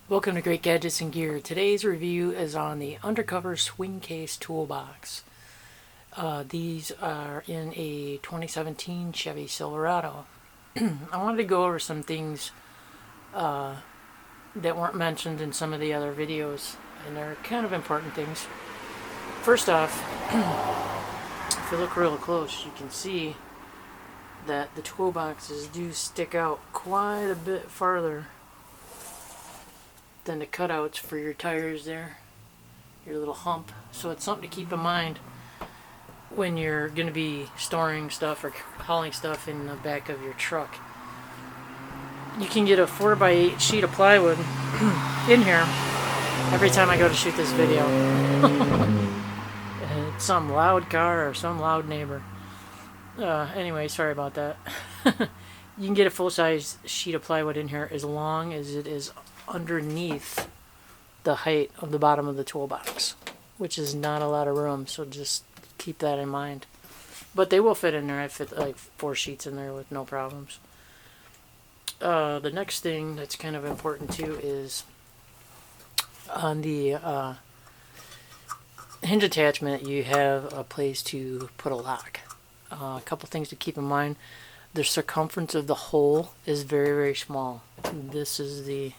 Welcome to Great Gadgets and Gear. Today's review is on the Undercover swing case toolbox. These are in a 2017 Chevy Silverado. I wanted to go over some things that weren't mentioned in some of the other videos, and they're kind of important things. First off, if you look real close, you can see that the toolboxes do stick out quite a bit farther than the cutouts for your tires there, your little hump. So it's something to keep in mind when you're going to be storing stuff or hauling stuff in the back of your truck. You can get a 4x8 sheet of plywood in here every time I go to shoot this video. It's some loud car or some loud neighbor. Anyway, sorry about that. You can get a full-size sheet of plywood in here as long as it is underneath the height of the bottom of the toolbox, which is not a lot of room, so just keep that in mind. But they will fit in there. I fit like 4 sheets in there with no problems. The next thing that's kind of important too is on the hinge attachment, you have a place to put a lock. A couple things to keep in mind. The circumference of the hole is very, very small. This is the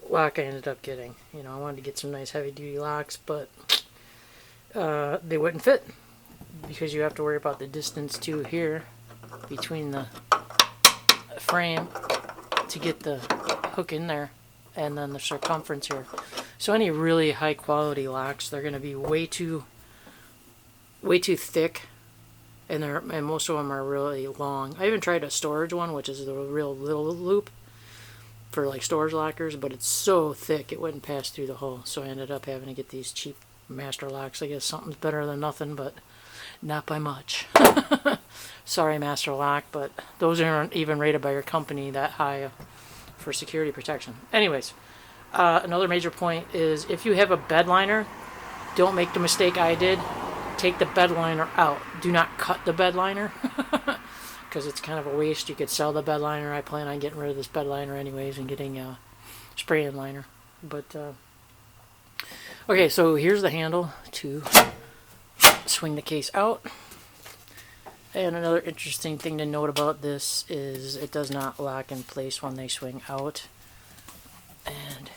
lock I ended up getting. You know, I wanted to get some nice heavy duty locks, but they wouldn't fit because you have to worry about the distance too here between the frame to get the hook in there and then the circumference here. So any really high quality locks, they're going to be way too thick, and most of them are really long. I even tried a storage one, which is the real little loop for like storage lockers, but it's so thick it wouldn't pass through the hole. So I ended up having to get these cheap master locks. I guess something's better than nothing, but not by much. Sorry, Master Lock, but those aren't even rated by your company that high for security protection. Anyways, another major point is if you have a bed liner, don't make the mistake I did. Take the bed liner out. Do not cut the bed liner. Because it's kind of a waste. You could sell the bed liner. I plan on getting rid of this bed liner anyways and getting a spray-in liner. But okay, so here's the handle to swing the case out. And another interesting thing to note about this is it does not lock in place when they swing out. And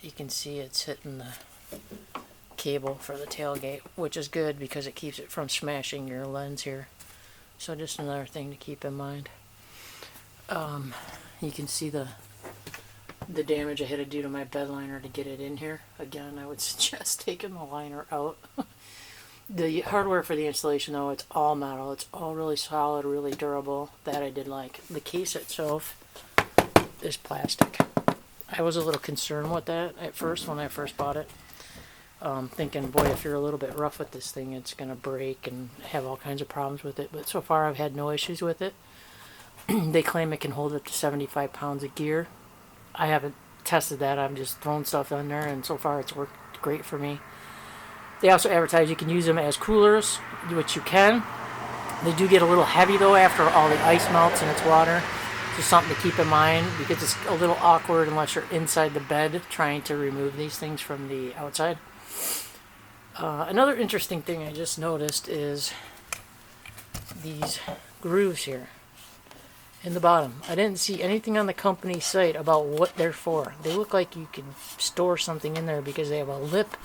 you can see it's hitting the cable for the tailgate, which is good because it keeps it from smashing your lens here. So just another thing to keep in mind. You can see the damage I had to do to my bed liner to get it in here. Again, I would suggest taking the liner out. The hardware for the installation, though, it's all metal. It's all really solid, really durable. That I did like. The case itself is plastic. I was a little concerned with that at first when I first bought it. Thinking, boy, if you're a little bit rough with this thing, it's going to break and have all kinds of problems with it. But so far, I've had no issues with it. They claim it can hold up to 75 pounds of gear. I haven't tested that. I've just thrown stuff in there, and so far, it's worked great for me. They also advertise you can use them as coolers, which you can. They do get a little heavy, though, after all the ice melts and it's water. Just something to keep in mind, because it's a little awkward unless you're inside the bed trying to remove these things from the outside. Another interesting thing I just noticed is these grooves here in the bottom. I didn't see anything on the company site about what they're for. They look like you can store something in there because they have a lip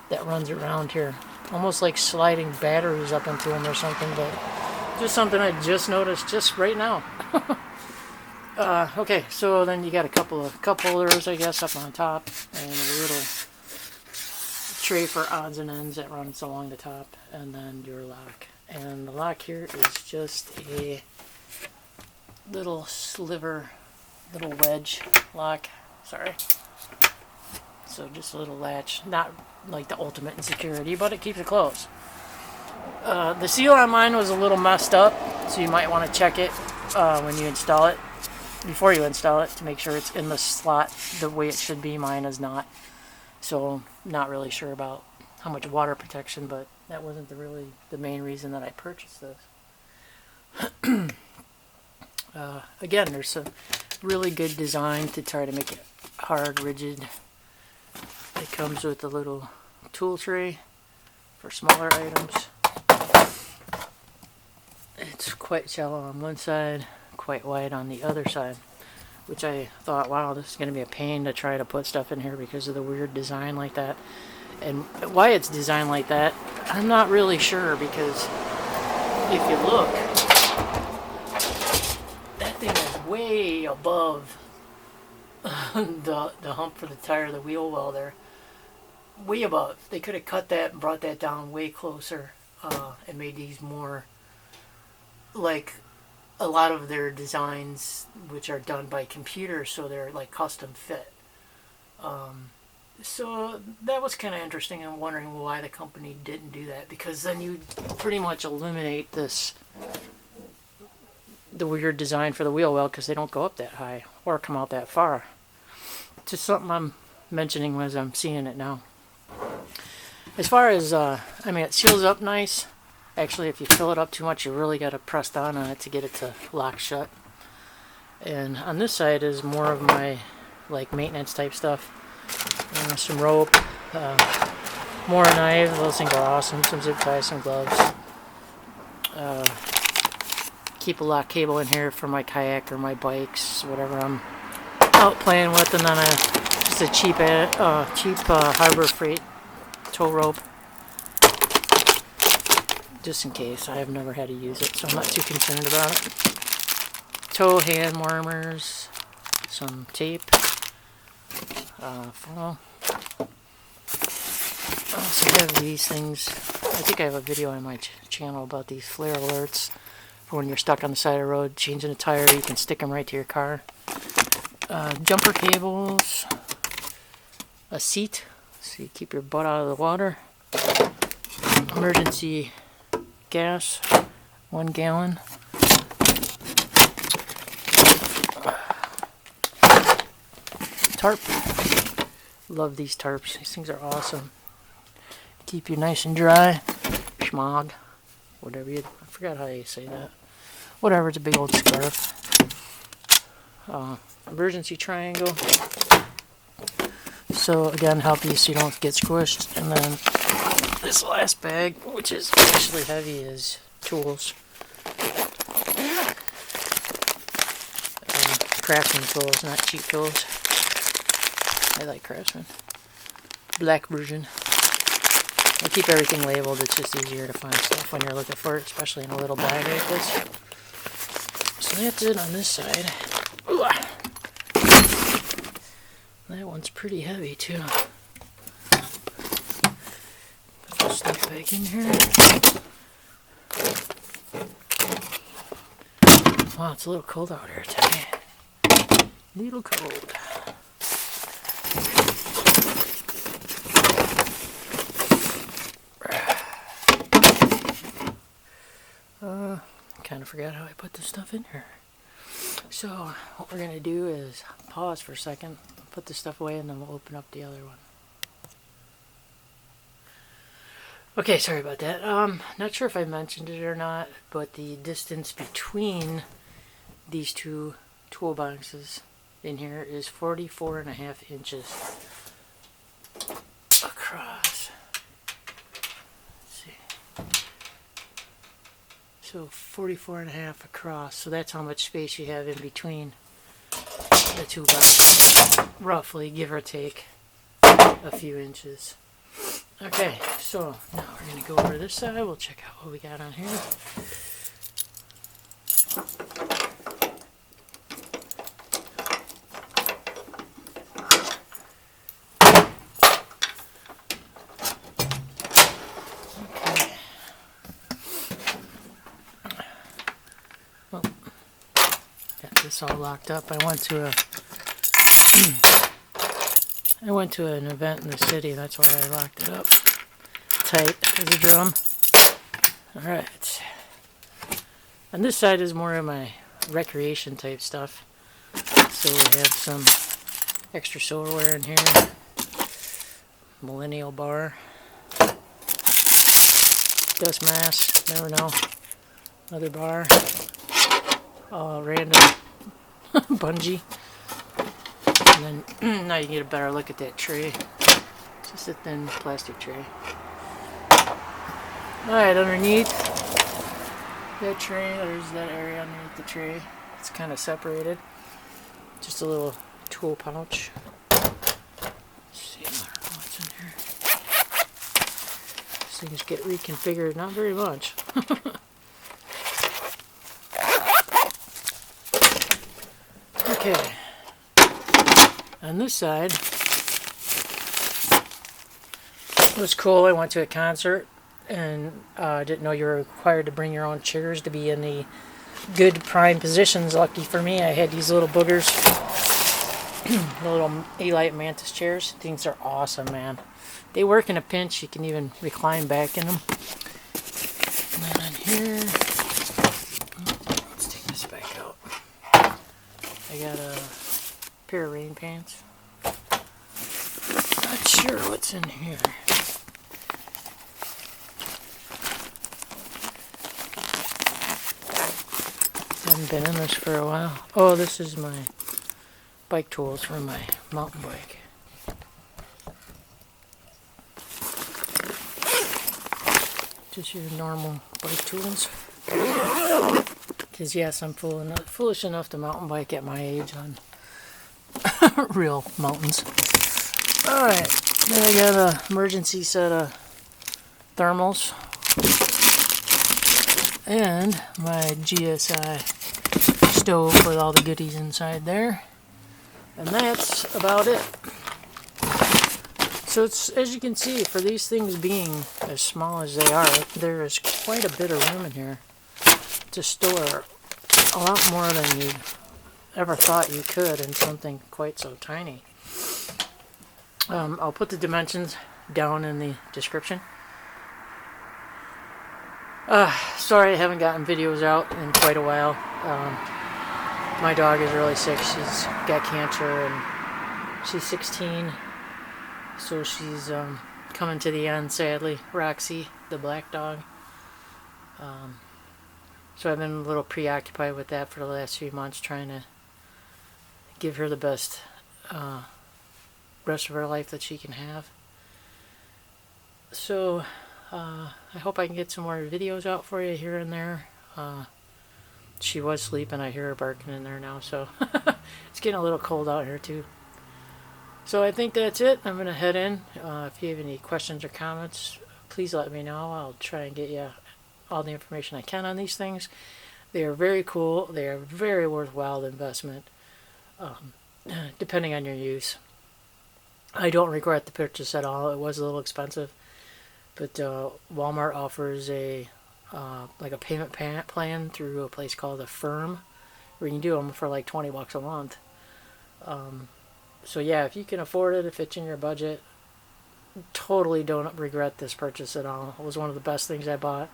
that runs around here. Almost like sliding batteries up into them or something, but just something I just noticed just right now. Okay, so then you got a couple of cup holders, I guess, up on top, and a little tray for odds and ends that runs along the top, and then your lock. And the lock here is just a little sliver, little wedge lock. Sorry. So just a little latch, not like the ultimate in security, but it keeps it closed. The seal on mine was a little messed up, so you might want to check it when you install it, before you install it, to make sure it's in the slot the way it should be. Mine is not. So not really sure about how much water protection, but that wasn't the main reason that I purchased this. Again, there's some really good design to try to make it hard, rigid. It comes with a little tool tray for smaller items. It's quite shallow on one side, quite wide on the other side, which I thought, wow, this is going to be a pain to try to put stuff in here because of the weird design like that. And why it's designed like that, I'm not really sure, because if you look, that thing is way above the hump for the tire, the wheel well there. Way above. They could have cut that and brought that down way closer and made these more like a lot of their designs, which are done by computers, so they're like custom fit. So that was kind of interesting. I'm wondering why the company didn't do that, because then you pretty much eliminate the weird design for the wheel well, because they don't go up that high or come out that far. Just something I'm mentioning as I'm seeing it now. As far as, I mean, it seals up nice. Actually, if you fill it up too much, you really got to press down on it to get it to lock shut. And on this side is more of my like maintenance type stuff. Some rope, more knives. Those things are awesome. Some zip ties, some gloves. Keep a lock cable in here for my kayak or my bikes, whatever I'm out playing with, and then just a cheap Harbor Freight tow rope, just in case. I have never had to use it, so I'm not too concerned about it. Tow hand warmers, some tape, funnel. I also have these things. I think I have a video on my channel about these flare alerts for when you're stuck on the side of the road changing a tire. You can stick them right to your car. Jumper cables, a seat so you keep your butt out of the water, emergency gas, 1 gallon, tarp. Love these tarps. These things are awesome. Keep you nice and dry. Schmog. Whatever you... I forgot how you say that. Whatever, it's a big old scarf. Emergency triangle. So again, help you so you don't get squished. And then this last bag, which is actually heavy, is tools. Craftsman tools, not cheap tools. I like Craftsman. Black version. I keep everything labeled. It's just easier to find stuff when you're looking for it, especially in a little bag like this. So that's it on this side. Ooh. That one's pretty heavy too. Put the stuff back in here. Wow, it's a little cold out here today. Little cold. Kind of forgot how I put this stuff in here. So what we're gonna do is pause for a second, put this stuff away, and then we'll open up the other one. Okay, sorry about that. Not sure if I mentioned it or not, but the distance between these two toolboxes in here is 44.5 inches across. Let's see. So 44.5 across. So that's how much space you have in between the two boxes, roughly, give or take a few inches. Okay, so now we're going to go over to this side. We'll check out what we got on here. This all locked up. I went to an event in the city. That's why I locked it up tight as a drum. All right. And this side is more of my recreation type stuff. So we have some extra silverware in here. Millennial bar. Dust mask. Never know. Another bar. Random bungee. And then now you get a better look at that tray. It's just a thin plastic tray. Alright, underneath that tray, there's that area underneath the tray. It's kind of separated. Just a little tool pouch. Let's see, I don't know what's in here. These things get reconfigured, not very much. Okay. On this side, it was cool. I went to a concert and didn't know you were required to bring your own chairs to be in the good prime positions. Lucky for me, I had these little boogers, the little Elite Mantis chairs. Things are awesome, man. They work in a pinch. You can even recline back in them. And then on here, let's take this back out. I got a pair of rain pants. Not sure what's in here. Haven't been in this for a while. Oh, this is my bike tools for my mountain bike. Just your normal bike tools. Because yes, I'm foolish enough to mountain bike at my age on real mountains. Alright, then I got an emergency set of thermals. And my GSI stove with all the goodies inside there. And that's about it. So it's, as you can see, for these things being as small as they are, there is quite a bit of room in here to store a lot more than you ever thought you could in something quite so tiny. I'll put the dimensions down in the description. Sorry I haven't gotten videos out in quite a while. My dog is really sick. She's got cancer and she's 16. So she's coming to the end, sadly. Roxy, the black dog. So I've been a little preoccupied with that for the last few months, trying to give her the best rest of her life that she can have. So I hope I can get some more videos out for you here and there. She was sleeping. I hear her barking in there now, so it's getting a little cold out here too. So I think that's it. I'm going to head in. If you have any questions or comments, please let me know. I'll try and get you all the information I can on these things. They are very cool. They are very worthwhile investment, depending on your use. I don't regret the purchase at all. It was a little expensive, but Walmart offers a like a payment plan through a place called Affirm, where you can do them for like $20 a month. So yeah, if you can afford it, if it's in your budget, totally don't regret this purchase at all. It was one of the best things I bought.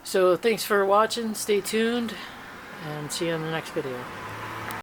So thanks for watching. Stay tuned, and see you in the next video.